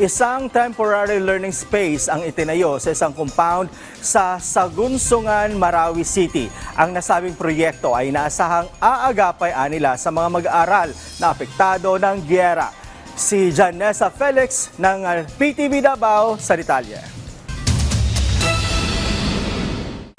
Isang temporary learning space ang itinayo sa isang compound sa Sagunsungan, Marawi City. Ang nasabing proyekto ay inaasahang aagapay nila sa mga mag-aaral na apektado ng giyera. Si Janessa Felix ng PTV Davao sa detalye.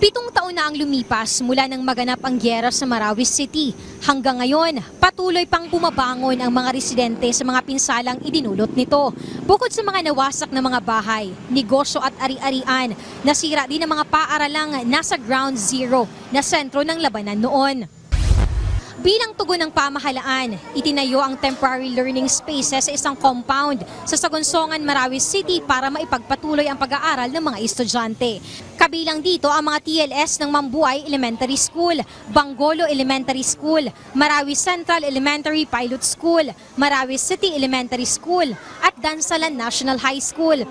7 taon na ang lumipas mula nang maganap ang giyera sa Marawi City. Hanggang ngayon, patuloy pang bumabangon ang mga residente sa mga pinsalang idinulot nito. Bukod sa mga nawasak na mga bahay, negosyo at ari-arian, nasira din ang mga paaralang nasa ground zero na sentro ng labanan noon. Bilang tugon ng pamahalaan, itinayo ang temporary learning spaces sa isang compound sa Sagunsongan, Marawi City para maipagpatuloy ang pag-aaral ng mga estudyante. Kabilang dito ang mga TLS ng Mambuay Elementary School, Bangolo Elementary School, Marawi Central Elementary Pilot School, Marawi City Elementary School at Dansalan National High School.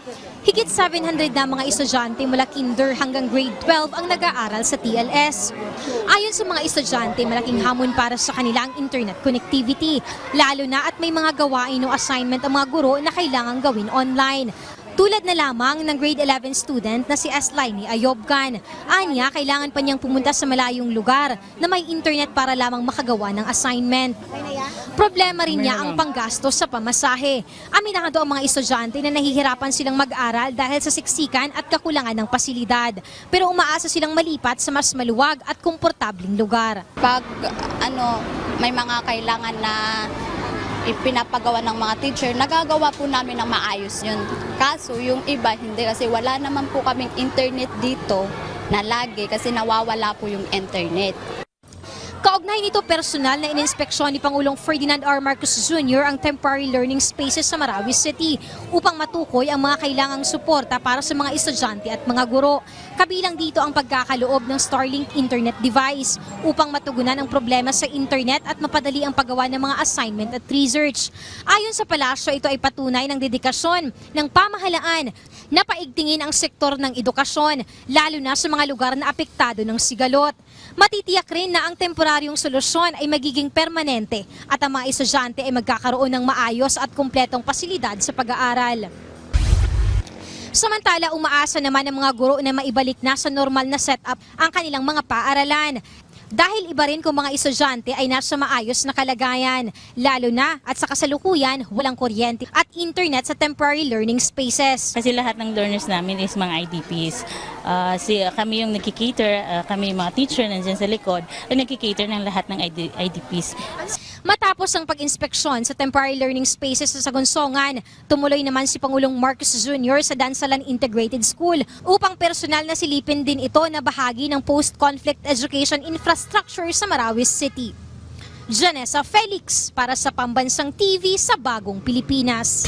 Higit 700 na mga estudyante mula kinder hanggang grade 12 ang nag-aaral sa TLS. Ayon sa mga estudyante, malaking hamon para sa kanilang internet connectivity, lalo na at may mga gawain o assignment ang mga guro na kailangang gawin online. Tulad na lamang ng grade 11 student na si Eslaini Ayobgan. Anya, kailangan pa niyang pumunta sa malayong lugar na may internet para lamang makagawa ng assignment. Problema rin niya ang panggastos sa pamasahe. Aminado ang mga estudyante na nahihirapan silang mag-aral dahil sa siksikan at kakulangan ng pasilidad. Pero umaasa silang malipat sa mas maluwag at komportabling lugar. Pag may mga kailangan na ipinapagawa ng mga teacher, nagagawa po namin ng maayos yun. Kaso yung iba hindi kasi wala naman po kaming internet dito na lagi kasi nawawala po yung internet. Kaugnay nito, personal na ininspeksyon ni Pangulong Ferdinand R. Marcos Jr. ang temporary learning spaces sa Marawi City upang matukoy ang mga kailangang suporta para sa mga estudyante at mga guro. Kabilang dito ang pagkakaloob ng Starlink internet device upang matugunan ang problema sa internet at mapadali ang paggawa ng mga assignment at research. Ayon sa palasyo, ito ay patunay ng dedikasyon ng pamahalaan na paigtingin ang sektor ng edukasyon, lalo na sa mga lugar na apektado ng sigalot. Matitiyak rin na ang temporaryong solusyon ay magiging permanente at ang mga estudyante ay magkakaroon ng maayos at kumpletong pasilidad sa pag-aaral. Samantala, umaasa naman ang mga guro na maibalik na sa normal na setup ang kanilang mga paaralan. Dahil iba rin kung mga estudyante ay nasa maayos na kalagayan, lalo na at sa kasalukuyan walang kuryente at internet sa temporary learning spaces. Kasi lahat ng learners namin is mga IDPs. Kami yung nagkikater, kami yung mga teacher nandiyan sa likod, ay nagkikater ng lahat ng IDPs. Matapos ang pag-inspeksyon sa temporary learning spaces sa Sagunsongan, tumuloy naman si Pangulong Marcos Jr. sa Dansalan Integrated School upang personal na silipin din ito na bahagi ng post-conflict education infrastructure sa Marawi City. Janessa Felix para sa Pambansang TV sa Bagong Pilipinas.